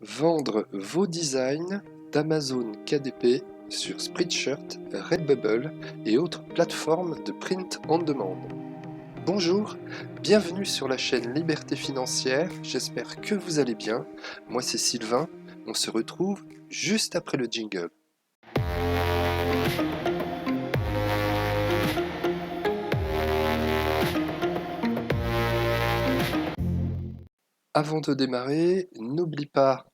Vendre vos designs d'Amazon KDP sur Spreadshirt, Redbubble et autres plateformes de print on demand. Bonjour, bienvenue sur la chaîne Liberté Financière, j'espère que vous allez bien. Moi c'est Sylvain, on se retrouve juste après le jingle. Avant de démarrer, n'oublie pas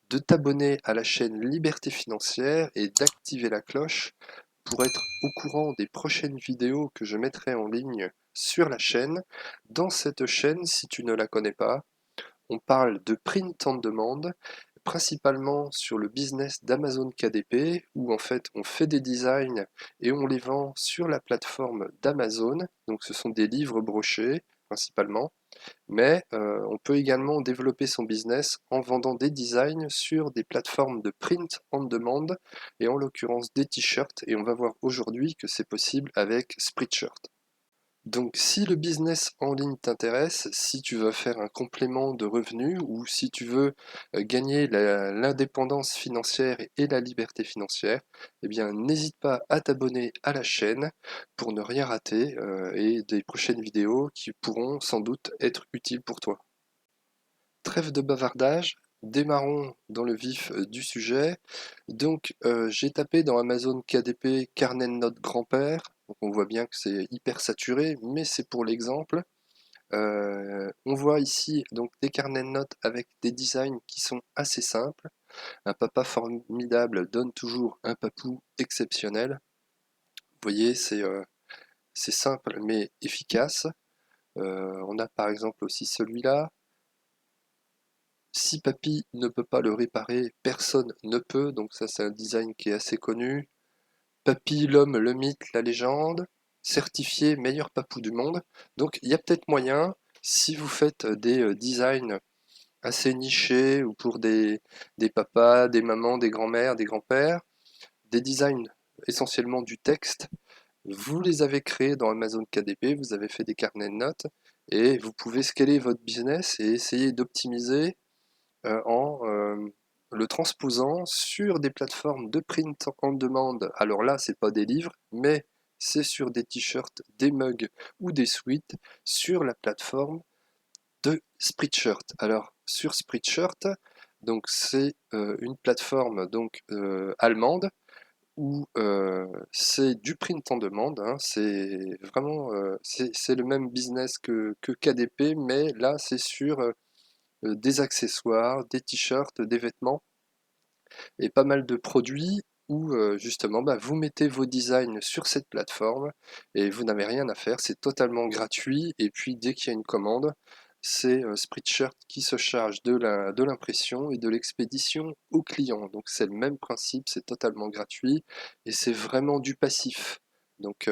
de t'abonner à la chaîne Liberté Financière et d'activer la cloche pour être au courant des prochaines vidéos que je mettrai en ligne sur la chaîne. Dans cette chaîne, si tu ne la connais pas, on parle de print on demand, principalement sur le business d'Amazon KDP, où en fait on fait des designs et on les vend sur la plateforme d'Amazon. Donc ce sont des livres brochés principalement. Mais on peut également développer son business en vendant des designs sur des plateformes de print on demand, et en l'occurrence des t-shirts, et on va voir aujourd'hui que c'est possible avec Spreadshirt. Donc si le business en ligne t'intéresse, si tu veux faire un complément de revenus ou si tu veux gagner l'indépendance financière et la liberté financière, eh bien n'hésite pas à t'abonner à la chaîne pour ne rien rater et des prochaines vidéos qui pourront sans doute être utiles pour toi. Trêve de bavardage, démarrons dans le vif du sujet. Donc j'ai tapé dans Amazon KDP carnet de notes grand-père. Donc on voit bien que c'est hyper saturé, mais c'est pour l'exemple. On voit ici donc des carnets de notes avec des designs qui sont assez simples. Un papa formidable donne toujours un papou exceptionnel. Vous voyez, c'est simple mais efficace. On a par exemple aussi celui-là. Si papy ne peut pas le réparer, personne ne peut, donc ça c'est un design qui est assez connu. Papy, l'homme, le mythe, la légende, certifié meilleur papou du monde. Donc il y a peut-être moyen, si vous faites des designs assez nichés, ou pour des papas, des mamans, des grands-mères, des grands-pères, des designs essentiellement du texte, vous les avez créés dans Amazon KDP, vous avez fait des carnets de notes, et vous pouvez scaler votre business et essayer d'optimiser en le transposant sur des plateformes de print on demand. Alors là, c'est pas des livres, mais c'est sur des t-shirts, des mugs ou des sweats sur la plateforme de Spreadshirt. Alors sur Spreadshirt, donc c'est une plateforme donc allemande où c'est du print on demand, hein, c'est vraiment c'est le même business que KDP, mais là c'est sur des accessoires, des t-shirts, des vêtements et pas mal de produits où justement vous mettez vos designs sur cette plateforme et vous n'avez rien à faire, c'est totalement gratuit, et puis dès qu'il y a une commande, c'est Spreadshirt qui se charge de l'impression et de l'expédition au client. Donc c'est le même principe, c'est totalement gratuit et c'est vraiment du passif. Donc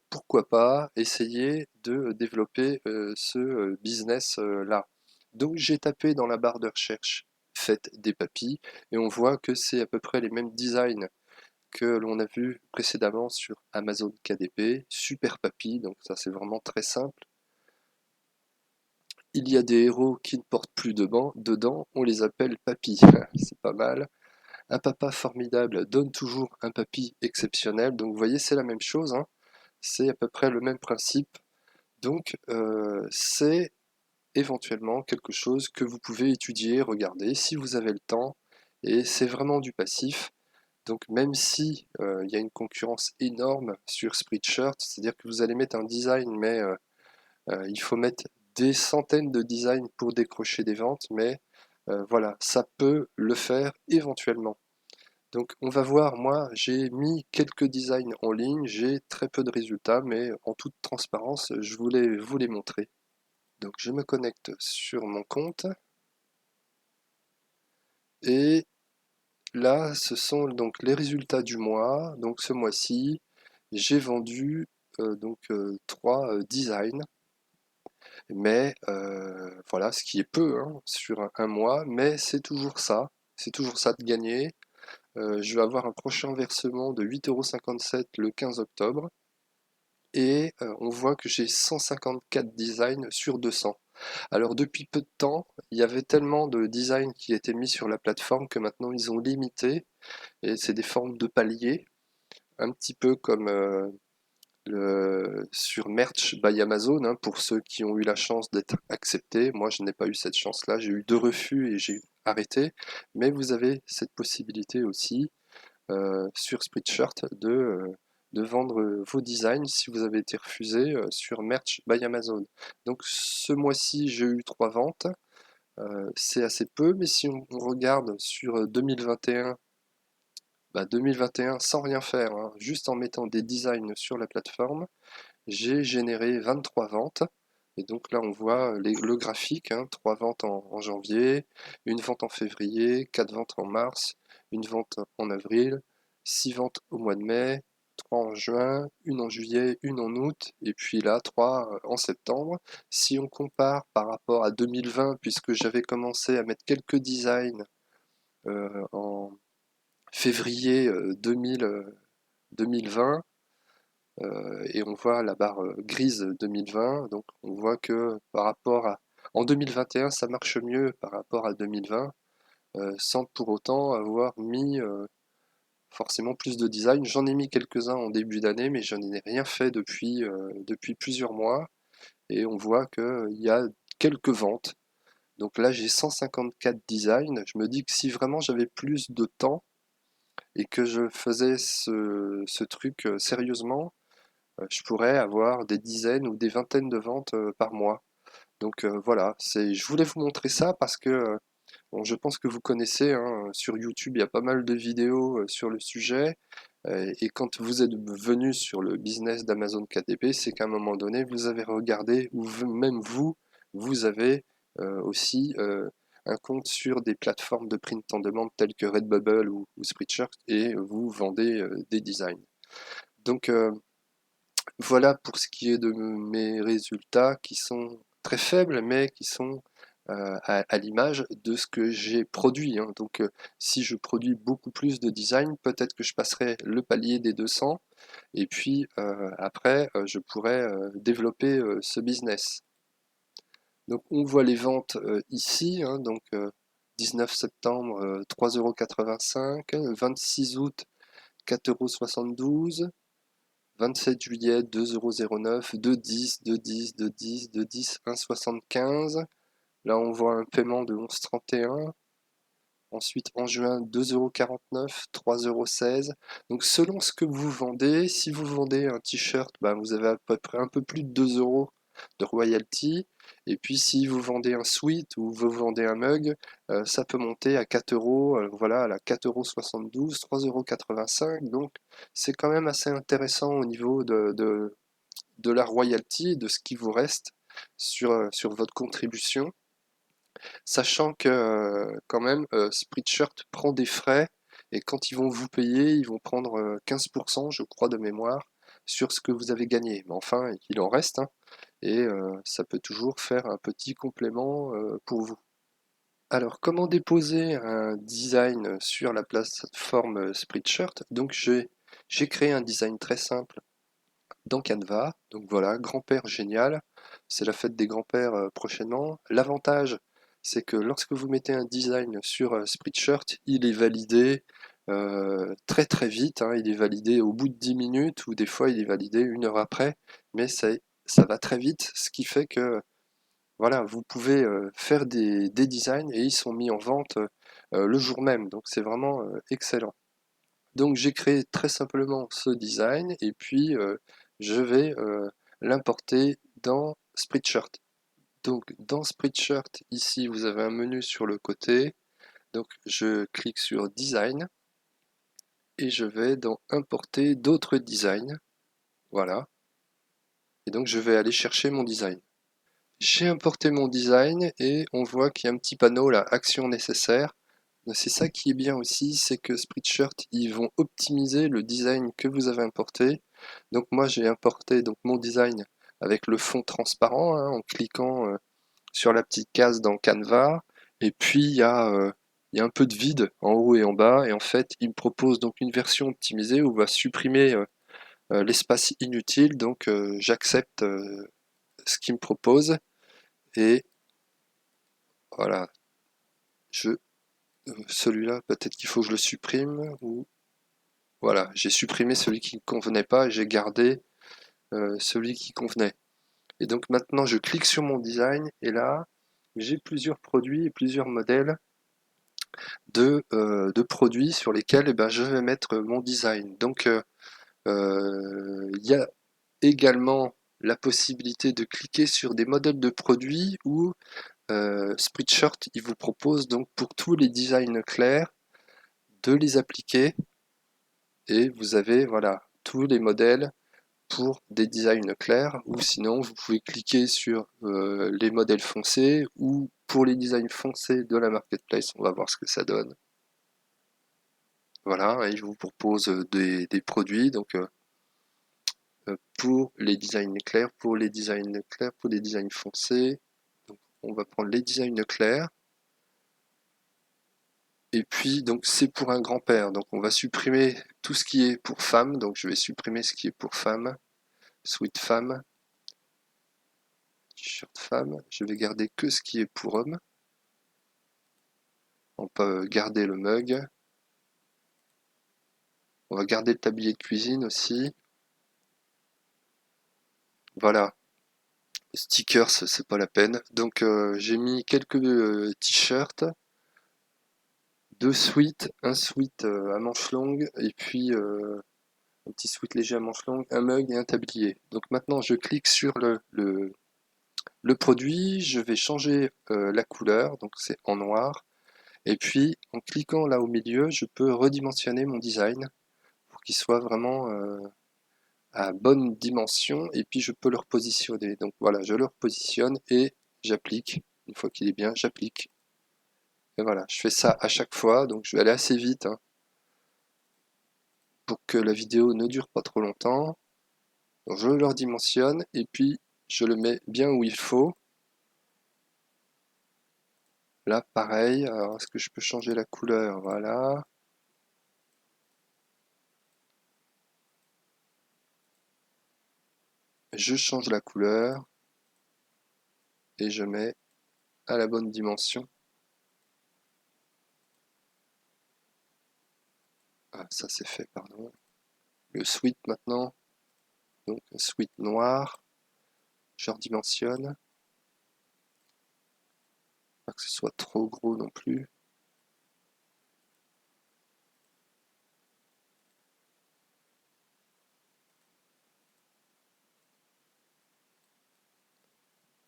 pourquoi pas essayer de développer ce business là. Donc j'ai tapé dans la barre de recherche faites des papis et on voit que c'est à peu près les mêmes designs que l'on a vu précédemment sur Amazon KDP, super papy, donc ça c'est vraiment très simple. Il y a des héros qui ne portent plus dedans, on les appelle papy, c'est pas mal. Un papa formidable donne toujours un papy exceptionnel, donc vous voyez c'est la même chose, hein. C'est à peu près le même principe, donc c'est éventuellement quelque chose que vous pouvez étudier, regarder si vous avez le temps, et c'est vraiment du passif. Donc même si il y a une concurrence énorme sur Spreadshirt, c'est-à-dire que vous allez mettre un design, mais il faut mettre des centaines de designs pour décrocher des ventes, mais voilà, ça peut le faire éventuellement. Donc on va voir, moi j'ai mis quelques designs en ligne, j'ai très peu de résultats, mais en toute transparence, je voulais vous les montrer. Donc je me connecte sur mon compte, et là ce sont donc les résultats du mois. Donc ce mois-ci, j'ai vendu 3 designs, mais voilà, ce qui est peu hein, sur un mois, mais c'est toujours ça de gagner. Je vais avoir un prochain versement de 8,57 € le 15 octobre, et on voit que j'ai 154 designs sur 200. Alors depuis peu de temps, il y avait tellement de design qui étaient mis sur la plateforme que maintenant ils ont limité, et c'est des formes de paliers, un petit peu comme sur Merch by Amazon, hein, pour ceux qui ont eu la chance d'être acceptés. Moi, je n'ai pas eu cette chance-là, j'ai eu 2 refus et j'ai arrêté, mais vous avez cette possibilité aussi sur Spreadshirt de vendre vos designs si vous avez été refusé sur Merch by Amazon. Donc ce mois-ci, j'ai eu 3 ventes. C'est assez peu, mais si on regarde sur 2021, 2021 sans rien faire, hein, juste en mettant des designs sur la plateforme, j'ai généré 23 ventes. Et donc là, on voit le graphique, hein, 3 ventes en janvier, une vente en février, 4 ventes en mars, une vente en avril, 6 ventes au mois de mai, 3 en juin, une en juillet, une en août, et puis là, 3 en septembre. Si on compare par rapport à 2020, puisque j'avais commencé à mettre quelques designs en février 2020, et on voit la barre grise 2020, donc on voit que par rapport à... En 2021, ça marche mieux par rapport à 2020, sans pour autant avoir mis forcément plus de design. J'en ai mis quelques-uns en début d'année, mais je n'en ai rien fait depuis plusieurs mois, et on voit qu'il y a quelques ventes. Donc là, j'ai 154 designs. Je me dis que si vraiment j'avais plus de temps et que je faisais ce truc sérieusement, je pourrais avoir des dizaines ou des vingtaines de ventes par mois. Donc voilà, je voulais vous montrer ça parce que bon, je pense que vous connaissez, hein, sur YouTube, il y a pas mal de vidéos sur le sujet. Et quand vous êtes venu sur le business d'Amazon KDP, c'est qu'à un moment donné, vous avez regardé, ou même vous, vous avez aussi un compte sur des plateformes de print en demande telles que Redbubble ou Spreadshirt, et vous vendez des designs. Donc voilà pour ce qui est de mes résultats qui sont très faibles, mais qui sont à l'image de ce que j'ai produit, hein. Donc si je produis beaucoup plus de design, peut-être que je passerai le palier des 200, et puis après, je pourrais développer ce business. Donc on voit les ventes ici, hein, donc 19 septembre, 3,85 €, 26 août, 4,72 €, 27 juillet, 2,09 €, 2,10, 2,10, 2,10, 2,10, 1,75. Là, on voit un paiement de 11,31. Ensuite, en juin, 2,49 €, 3,16 €. Donc, selon ce que vous vendez, si vous vendez un t-shirt, vous avez à peu près un peu plus de 2 € de royalty. Et puis, si vous vendez un sweat ou vous vendez un mug, ça peut monter à 4 €, voilà, à la 4,72 €, 3,85 €. Donc, c'est quand même assez intéressant au niveau de la royalty, de ce qui vous reste sur votre contribution. Sachant que quand même, Spreadshirt prend des frais, et quand ils vont vous payer, ils vont prendre 15%, je crois, de mémoire, sur ce que vous avez gagné. Mais enfin, il en reste, hein, et ça peut toujours faire un petit complément pour vous. Alors, comment déposer un design sur la plateforme Spreadshirt? Donc, j'ai créé un design très simple dans Canva. Donc voilà, grand-père génial. C'est la fête des grands-pères prochainement. L'avantage, c'est que lorsque vous mettez un design sur Spreadshirt, il est validé très très vite, hein. Il est validé au bout de 10 minutes, ou des fois il est validé 1 heure après. Mais ça va très vite, ce qui fait que voilà, vous pouvez faire des designs et ils sont mis en vente le jour même. Donc c'est vraiment excellent. Donc j'ai créé très simplement ce design, et puis je vais l'importer dans Spreadshirt. Donc dans Spreadshirt, ici vous avez un menu sur le côté. Donc je clique sur Design et je vais dans Importer d'autres designs. Voilà. Et donc je vais aller chercher mon design. J'ai importé mon design et on voit qu'il y a un petit panneau là, Action nécessaire. C'est ça qui est bien aussi, c'est que Spreadshirt, ils vont optimiser le design que vous avez importé. Donc moi j'ai importé donc mon design avec le fond transparent, hein, en cliquant sur la petite case dans Canva. Et puis il y a un peu de vide en haut et en bas. Et en fait, il me propose donc une version optimisée où on va supprimer l'espace inutile. Donc j'accepte ce qu'il me propose. Et Voilà, celui-là, peut-être qu'il faut que je le supprime, ou voilà, j'ai supprimé celui qui ne convenait pas et j'ai gardé celui qui convenait. Et donc maintenant, je clique sur mon design et là, j'ai plusieurs produits et plusieurs modèles de produits sur lesquels eh ben, je vais mettre mon design. Donc, il y a également la possibilité de cliquer sur des modèles de produits où Spreadshirt il vous propose donc pour tous les designs clairs de les appliquer et vous avez voilà tous les modèles pour des designs clairs ou sinon vous pouvez cliquer sur les modèles foncés ou pour les designs foncés de la marketplace, on va voir ce que ça donne. Voilà, et il vous propose des produits donc pour les designs clairs, pour les designs clairs, pour les designs foncés. Donc, on va prendre les designs clairs. Et puis, donc, c'est pour un grand-père. Donc, on va supprimer tout ce qui est pour femme. Donc, je vais supprimer ce qui est pour femme. Sweat femme. T-shirt femme. Je vais garder que ce qui est pour homme. On peut garder le mug. On va garder le tablier de cuisine aussi. Voilà. Stickers, c'est pas la peine. Donc, j'ai mis quelques t-shirts. Deux sweats, un sweat à manches longues et puis un petit sweat léger à manches longues, un mug et un tablier. Donc maintenant je clique sur le produit, je vais changer la couleur, donc c'est en noir. Et puis en cliquant là au milieu, je peux redimensionner mon design pour qu'il soit vraiment à bonne dimension et puis je peux le repositionner. Donc voilà, je le repositionne et j'applique. Une fois qu'il est bien, j'applique. Et voilà, je fais ça à chaque fois, donc je vais aller assez vite, hein, pour que la vidéo ne dure pas trop longtemps. Donc je le redimensionne et puis je le mets bien où il faut. Là pareil, alors est-ce que je peux changer la couleur? Voilà. Je change la couleur et je mets à la bonne dimension. Ah, ça c'est fait, pardon. Le sweat maintenant, donc un sweat noir, je redimensionne. Pas que ce soit trop gros non plus.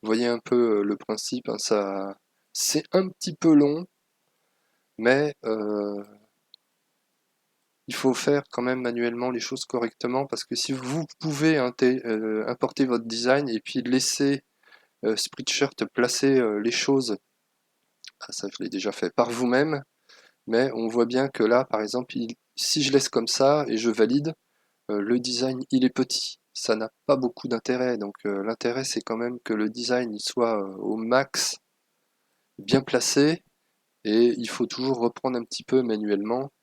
Vous voyez un peu le principe, hein, ça, c'est un petit peu long, mais il faut faire quand même manuellement les choses correctement parce que si vous pouvez importer votre design et puis laisser Spreadshirt placer les choses, ah, ça je l'ai déjà fait par vous-même, mais on voit bien que là par exemple si je laisse comme ça et je valide, le design il est petit, ça n'a pas beaucoup d'intérêt, donc l'intérêt c'est quand même que le design il soit au max bien placé et il faut toujours reprendre un petit peu manuellement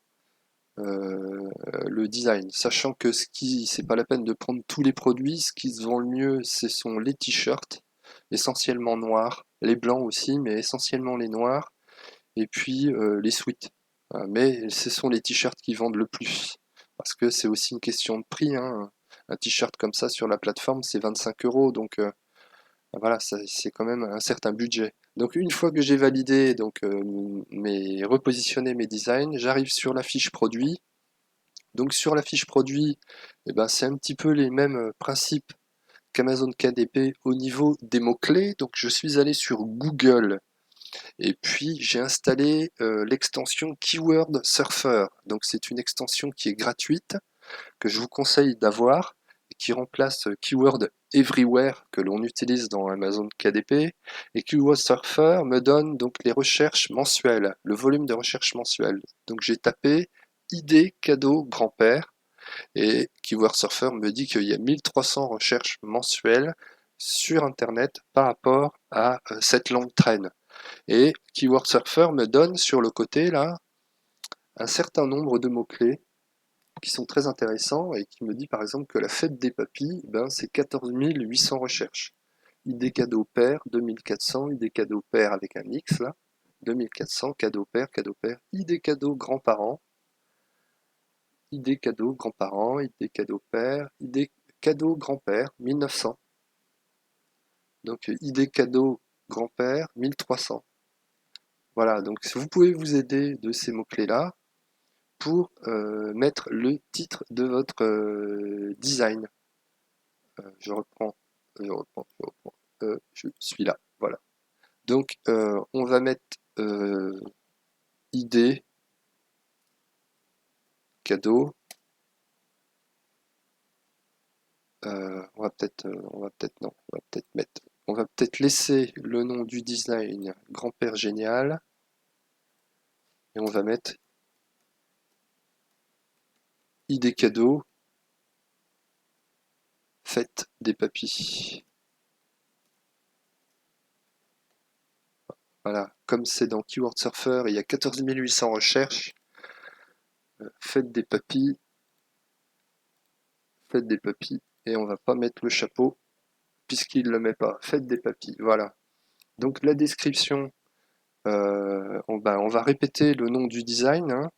le design, sachant que c'est pas la peine de prendre tous les produits, ce qui se vend le mieux, ce sont les t-shirts, essentiellement noirs, les blancs aussi, mais essentiellement les noirs, et puis les sweats. Mais ce sont les t-shirts qui vendent le plus, parce que c'est aussi une question de prix, hein. Un t-shirt comme ça sur la plateforme, c'est 25 euros, donc voilà, c'est quand même un certain budget. Donc une fois que j'ai validé, donc repositionné mes designs, j'arrive sur la fiche produit. Donc sur la fiche produit, eh ben, c'est un petit peu les mêmes principes qu'Amazon KDP au niveau des mots-clés. Donc je suis allé sur Google et puis j'ai installé l'extension Keyword Surfer. Donc c'est une extension qui est gratuite, que je vous conseille d'avoir, qui remplace Keyword Everywhere que l'on utilise dans Amazon KDP. Et Keyword Surfer me donne donc les recherches mensuelles, le volume de recherche mensuelle. Donc j'ai tapé idée cadeau grand-père et Keyword Surfer me dit qu'il y a 1300 recherches mensuelles sur Internet par rapport à cette longue traîne. Et Keyword Surfer me donne sur le côté là un certain nombre de mots-clés qui sont très intéressants et qui me dit par exemple que la fête des papis, ben, c'est 14 800 recherches. ID cadeau pair, 2400, ID cadeau pair avec un X là, 2400, cadeau pair, ID cadeau grands-parents, ID cadeau grands-parents, ID cadeau père, ID cadeau grand-père, 1900. Donc ID cadeau grand-père, 1300. Voilà, donc vous pouvez vous aider de ces mots-clés-là pour mettre le titre de votre design. Je suis là, voilà. Donc on va mettre ID, cadeau. On va peut-être laisser le nom du design Grand-père génial et on va mettre ID cadeau, fête des papis. Voilà, comme c'est dans Keyword Surfer, il y a 14 800 recherches. Fête des papis, et on va pas mettre le chapeau puisqu'il ne le met pas. Fête des papis, voilà. Donc la description, on va répéter le nom du design, hein.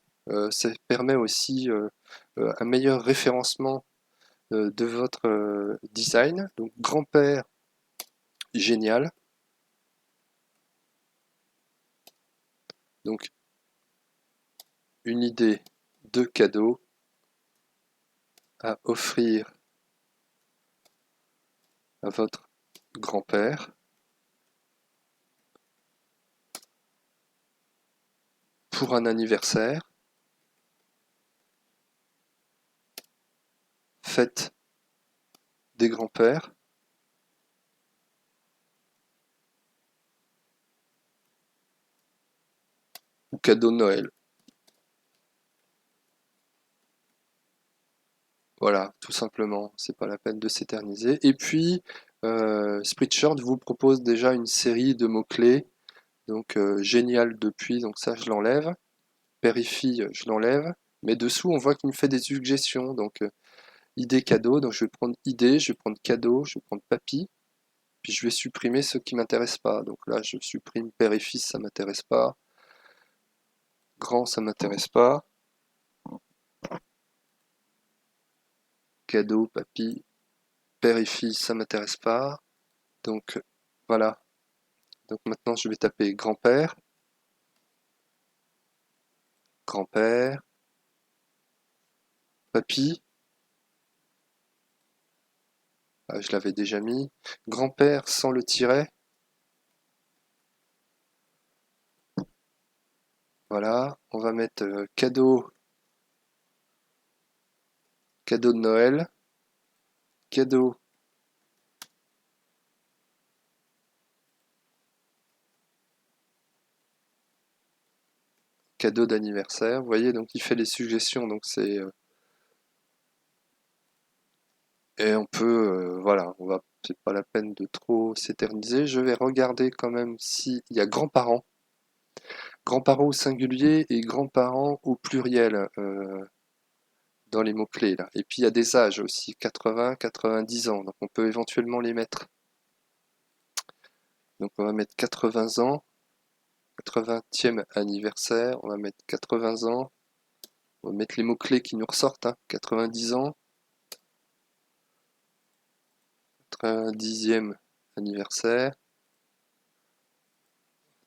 Ça permet aussi un meilleur référencement de votre design. Donc grand-père génial. Donc une idée de cadeau à offrir à votre grand-père pour un anniversaire, fête des grands-pères, ou cadeau de Noël. Voilà, tout simplement, c'est pas la peine de s'éterniser. Et puis, Spreadshirt vous propose déjà une série de mots-clés. Donc, génial depuis, donc ça je l'enlève. Périphy, je l'enlève. Mais dessous, on voit qu'il me fait des suggestions. Donc, idée cadeau, donc je vais prendre idée, je vais prendre cadeau, je vais prendre papy. Puis je vais supprimer ceux qui m'intéressent pas. Donc là, je supprime père et fils, ça m'intéresse pas. Grand, ça m'intéresse pas. Cadeau, papy, père et fils, ça m'intéresse pas. Donc voilà. Donc maintenant, je vais taper grand-père, grand-père, papy. Ah, je l'avais déjà mis. Grand-père sans le tiret. Voilà. On va mettre cadeau, cadeau de Noël, cadeau, cadeau d'anniversaire. Vous voyez, donc il fait les suggestions. Donc c'est et on peut, voilà, c'est pas la peine de trop s'éterniser. Je vais regarder quand même s'il y a grands-parents. Grands-parents au singulier et grands-parents au pluriel dans les mots-clés là. Et puis il y a des âges aussi, 80, 90 ans. Donc on peut éventuellement les mettre. Donc on va mettre 80 ans, 80e anniversaire, on va mettre 80 ans. On va mettre les mots-clés qui nous ressortent, hein. 90 ans, 90e anniversaire.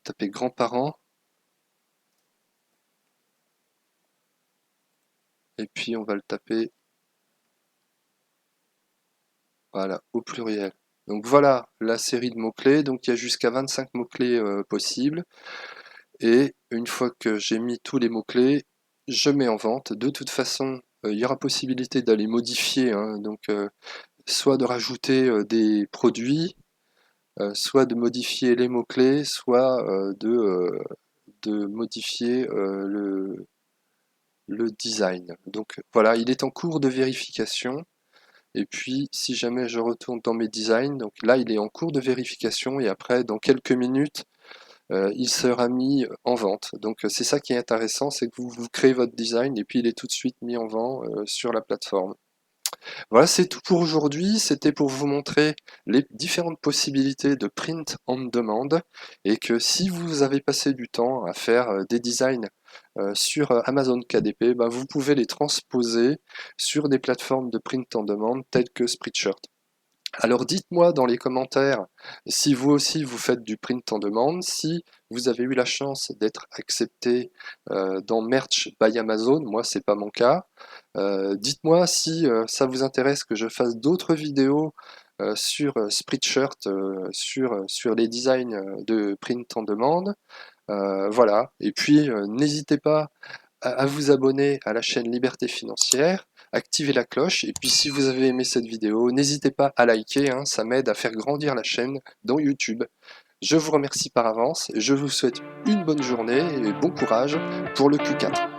Taper grands-parents. Et puis on va le taper, voilà, au pluriel. Donc voilà la série de mots-clés. Donc il y a jusqu'à 25 mots-clés possibles. Et une fois que j'ai mis tous les mots-clés, je mets en vente. De toute façon, il y aura possibilité d'aller modifier, hein. Donc soit de rajouter des produits, soit de modifier les mots-clés, soit de modifier le design. Donc voilà, il est en cours de vérification. Et puis, si jamais je retourne dans mes designs, donc là, il est en cours de vérification et après, dans quelques minutes, il sera mis en vente. Donc, c'est ça qui est intéressant, c'est que vous créez votre design et puis il est tout de suite mis en vente sur la plateforme. Voilà, c'est tout pour aujourd'hui. C'était pour vous montrer les différentes possibilités de print on demand et que si vous avez passé du temps à faire des designs sur Amazon KDP, ben, vous pouvez les transposer sur des plateformes de print on demand telles que Spreadshirt. Alors dites-moi dans les commentaires si vous aussi vous faites du print on demande, si vous avez eu la chance d'être accepté dans Merch by Amazon, moi c'est pas mon cas. Dites-moi si ça vous intéresse que je fasse d'autres vidéos sur Spreadshirt, sur les designs de print on demande. Voilà, et puis n'hésitez pas à vous abonner à la chaîne Liberté Financière, activer la cloche, et puis si vous avez aimé cette vidéo, n'hésitez pas à liker, hein, ça m'aide à faire grandir la chaîne dans YouTube. Je vous remercie par avance, je vous souhaite une bonne journée et bon courage pour le Q4.